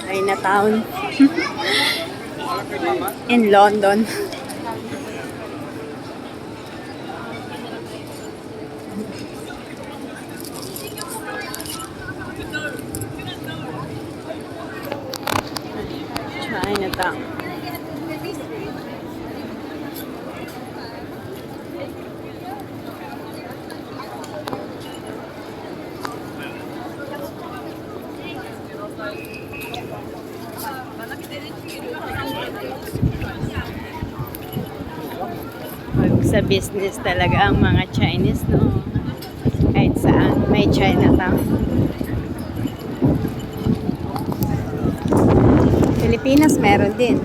Chinatown in London. Chinatown. Pag sa business talaga ang mga Chinese, no? Kahit saan may Chinatown. Pilipinas meron din.